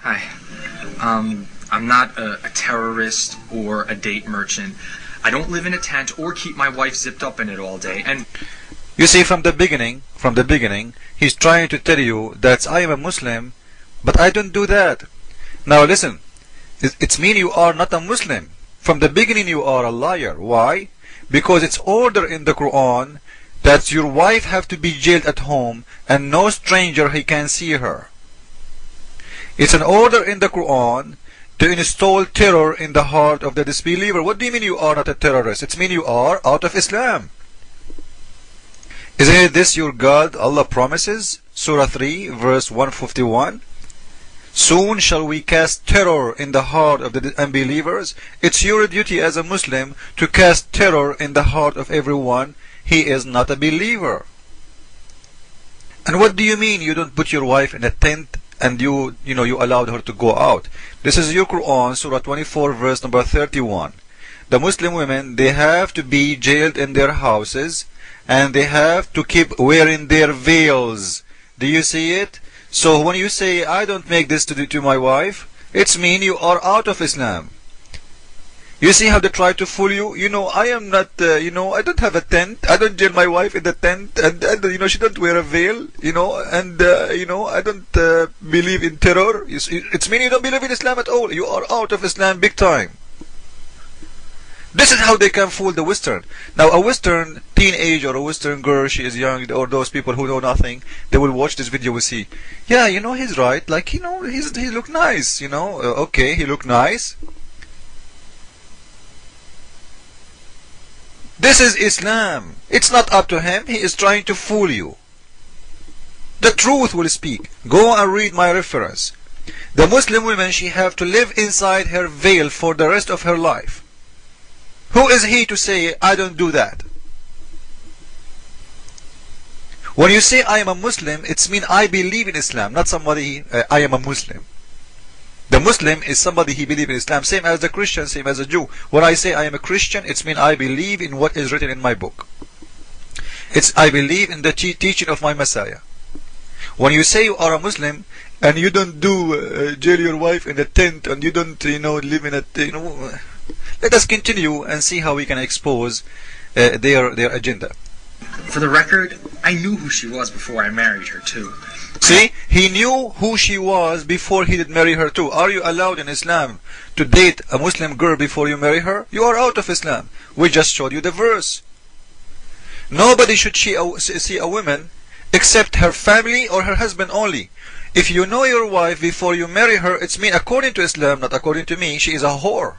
Hi. I'm not a terrorist or a date merchant. I don't live in a tent or keep my wife zipped up in it all day. And you see, from the beginning, he's trying to tell you that I am a Muslim, but I don't do that. Now listen, it's mean you are not a Muslim. From the beginning you are a liar. Why? Because it's order in the Quran that your wife have to be jailed at home and no stranger he can see her. It's an order in the Quran to install terror in the heart of the disbeliever. What do you mean you are not a terrorist? It means you are out of Islam. Isn't it this your God, Allah promises? Surah 3 verse 151. Soon shall we cast terror in the heart of the unbelievers. It's your duty as a Muslim to cast terror in the heart of everyone. He is not a believer. And what do you mean you don't put your wife in a tent and you allowed her to go out? This is your Quran, Surah 24 verse number 31. The Muslim women, they have to be jailed in their houses and they have to keep wearing their veils. Do you see it? So when you say, I don't make this to my wife, it's mean you are out of Islam. You see how they try to fool you? I am not, I don't have a tent. I don't jail my wife in the tent. And she don't wear a veil, I don't believe in terror. It's mean you don't believe in Islam at all. You are out of Islam big time. This is how they can fool the Western. Now, a Western teenager or a Western girl, she is young, or those people who know nothing, they will watch this video and see, yeah, he's right. Like, he look nice, okay, he look nice. This is Islam. It's not up to him. He is trying to fool you. The truth will speak. Go and read my reference. The Muslim woman, she have to live inside her veil for the rest of her life. Who is he to say, I don't do that? When you say I am a Muslim, it's mean I believe in Islam, not somebody, I am a Muslim. The Muslim is somebody he believes in Islam, same as the Christian, same as a Jew. When I say I am a Christian, it's mean I believe in what is written in my book. I believe in the teaching of my Messiah. When you say you are a Muslim, and you don't do jail your wife in a tent, and you don't, live in a, let us continue and see how we can expose their agenda. for the record, I knew who she was before I married her too. See, he knew who she was before he did marry her too. Are you allowed in Islam to date a Muslim girl before you marry her? You are out of Islam. We just showed you the verse. Nobody should see a woman except her family or her husband only. If you know your wife before you marry her, it's mean according to Islam, not according to me, she is a whore.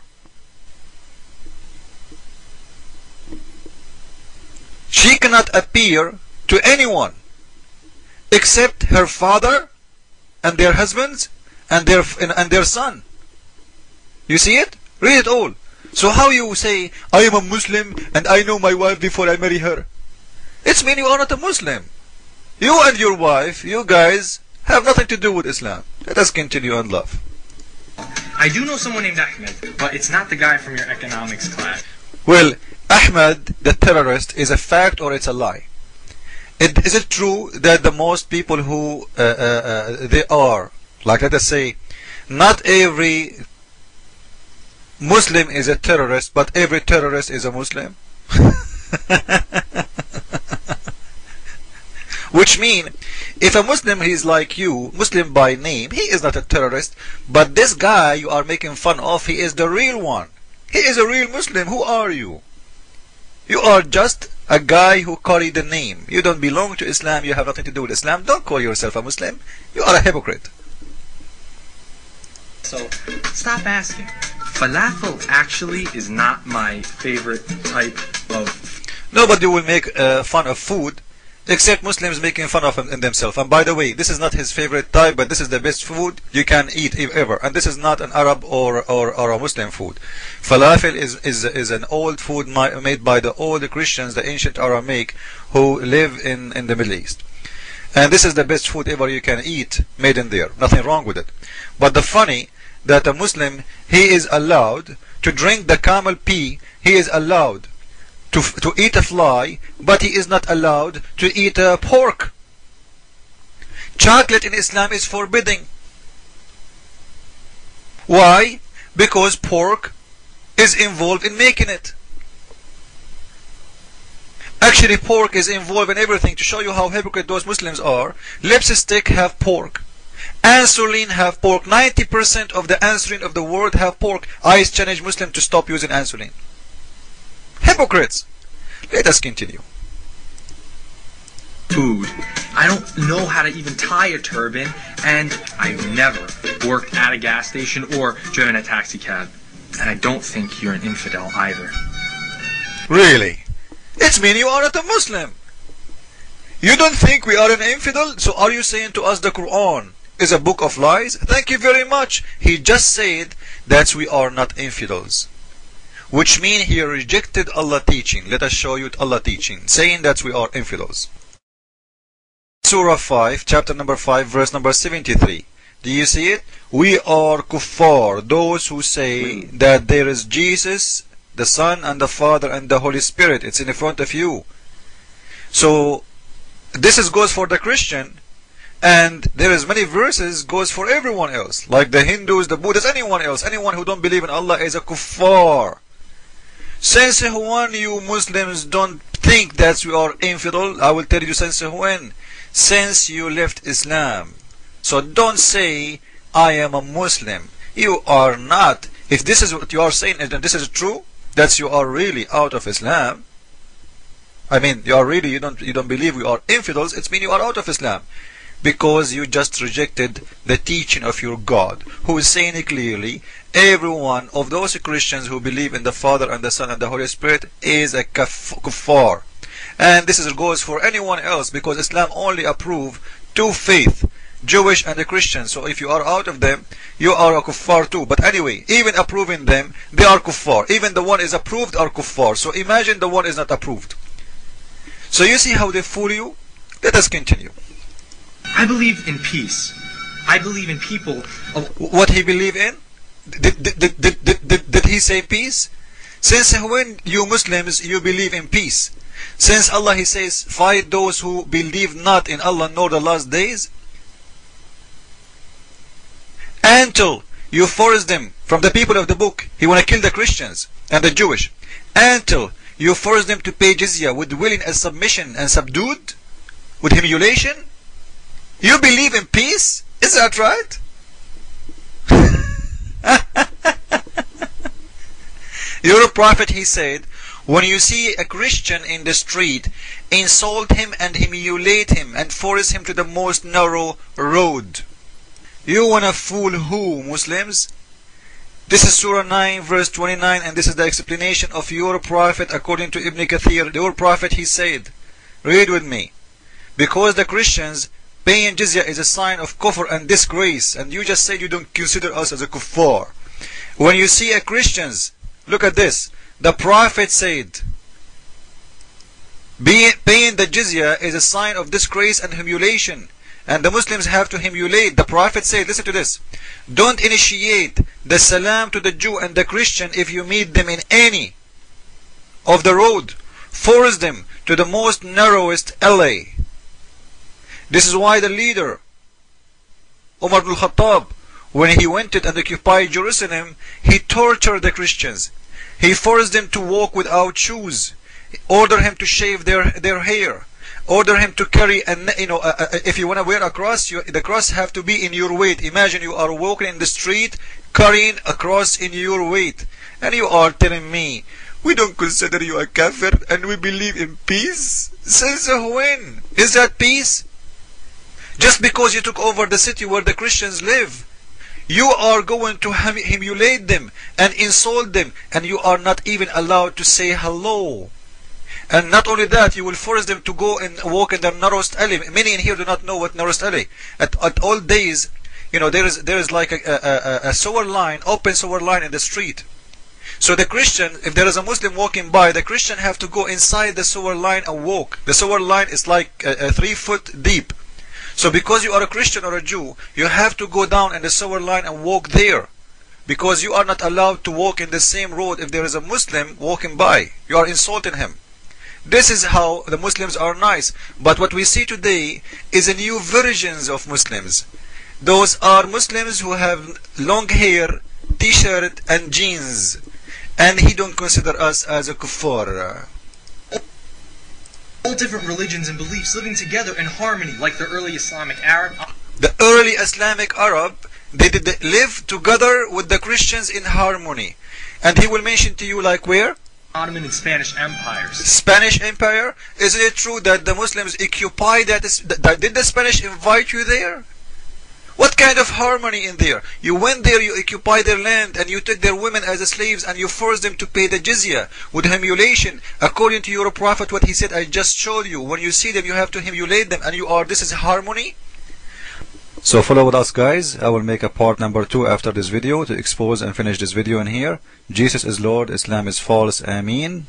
She cannot appear to anyone except her father and their husbands and their son. You see it? Read it all. So how you say, I am a Muslim and I know my wife before I marry her? It's mean you are not a Muslim. You and your wife, you guys, have nothing to do with Islam. Let us continue on love. I do know someone named Ahmed, but it's not the guy from your economics class. Well, Ahmed, the terrorist, is a fact or it's a lie? Is it true that the most people who they are, like let us say, not every Muslim is a terrorist, but every terrorist is a Muslim? Which mean, if a Muslim is like you, Muslim by name, he is not a terrorist, but this guy you are making fun of, he is the real one. He is a real Muslim. Who are you? You are just a guy who carried the name. You don't belong to Islam. You have nothing to do with Islam. Don't call yourself a Muslim. You are a hypocrite. So, stop asking. Falafel actually is not my favorite type of... Nobody will make fun of food except Muslims making fun of him themselves. And by the way, this is not his favorite type, but this is the best food you can eat ever. And this is not an Arab or a Muslim food. Falafel is an old food made by the old Christians, the ancient Aramaic, who live in the Middle East. And this is the best food ever you can eat, made in there. Nothing wrong with it. But the funny, that a Muslim, he is allowed to drink the camel pee, he is allowed to eat a fly, but he is not allowed to eat pork. Chocolate in Islam is forbidden. Why? Because pork is involved in making it. Actually, pork is involved in everything. To show you how hypocrite those Muslims are, lipstick have pork. Insulin have pork. 90% of the insulin of the world have pork. I challenge Muslims to stop using insulin. Hypocrites. Let us continue. Food. I don't know how to even tie a turban, and I've never worked at a gas station or driven a taxi cab. And I don't think you're an infidel either. Really? It means you are not a Muslim. You don't think we are an infidel? So are you saying to us the Quran is a book of lies? Thank you very much. He just said that we are not infidels, which means he rejected Allah teaching. Let us show you Allah teaching, saying that we are infidels. Surah 5, chapter number 5, verse number 73. Do you see it? We are kuffar, those who say that there is Jesus, the Son and the Father and the Holy Spirit. It's in front of you. So this goes for the Christian, and there is many verses goes for everyone else, like the Hindus, the Buddhists, anyone else. Anyone who don't believe in Allah is a kuffar. Since when you Muslims don't think that we are infidel, I will tell you since when. Since you left Islam. So don't say I am a Muslim. You are not. If this is what you are saying and this is true, that you are really out of Islam. I mean, you are really, you don't believe we are infidels. It means you are out of Islam, because you just rejected the teaching of your God, who is saying clearly, every one of those Christians who believe in the Father and the Son and the Holy Spirit is a kuffar. And this goes for anyone else, because Islam only approve two faith, Jewish and the Christian. So if you are out of them, you are a kuffar too. But anyway, even approving them, they are kuffar. Even the one is approved are kuffar. So imagine the one is not approved. So you see how they fool you? Let us continue. I believe in peace. I believe in people. What he believe in? Did he say peace? Since when you Muslims you believe in peace? Since Allah he says, fight those who believe not in Allah nor the last days, until you force them from the people of the book. He want to kill the Christians and the Jewish, until you force them to pay jizya with willing and submission and subdued with humiliation. You believe in peace? Is that right? Your prophet, he said, when you see a Christian in the street, insult him and humiliate him and force him to the most narrow road. You want to fool who, Muslims? This is Surah 9 verse 29, and this is the explanation of your prophet according to Ibn Kathir. Your prophet, he said, read with me, because the Christians paying jizya is a sign of kufr and disgrace, and you just said you don't consider us as a kuffar. When you see a Christians, look at this, the prophet said paying the jizya is a sign of disgrace and humiliation, and the Muslims have to humiliate. The prophet said, listen to this, don't initiate the salam to the Jew and the Christian if you meet them in any of the road. Force them to the most narrowest alley. This is why the leader Umar ibn al-Khattab, when he went and occupied Jerusalem, he tortured the Christians. He forced them to walk without shoes, ordered him to shave their hair, order him to carry, and if you want to wear a cross, the cross have to be in your weight. Imagine you are walking in the street carrying a cross in your weight, and you are telling me we don't consider you a kafir and we believe in peace? Since when is that peace? Just because you took over the city where the Christians live, you are going to humiliate them and insult them, and you are not even allowed to say hello. And not only that, you will force them to go and walk in the narrowest alley. Many in here do not know what narrowest alley. At all days, there is like a sewer line, open sewer line in the street. So the Christian, if there is a Muslim walking by, the Christian have to go inside the sewer line and walk. The sewer line is like 3 foot deep. So because you are a Christian or a Jew, you have to go down in the sewer line and walk there, because you are not allowed to walk in the same road if there is a Muslim walking by. You are insulting him. This is how the Muslims are nice. But what we see today is a new versions of Muslims. Those are Muslims who have long hair t-shirt and jeans, and he don't consider us as a kuffar. All different religions and beliefs living together in harmony, like the early Islamic Arab. The early Islamic Arab, they did live together with the Christians in harmony. And he will mention to you like where? Ottoman and Spanish empires. Spanish Empire. Isn't it true that the Muslims occupied that? Did the Spanish invite you there? What kind of harmony in there? You went there, you occupied their land, and you took their women as slaves, and you forced them to pay the jizya with humiliation. According to your prophet, what he said, I just showed you. When you see them, you have to humiliate them, and this is harmony? So follow with us, guys. I will make a part number 2 after this video to expose and finish this video in here. Jesus is Lord, Islam is false. Ameen.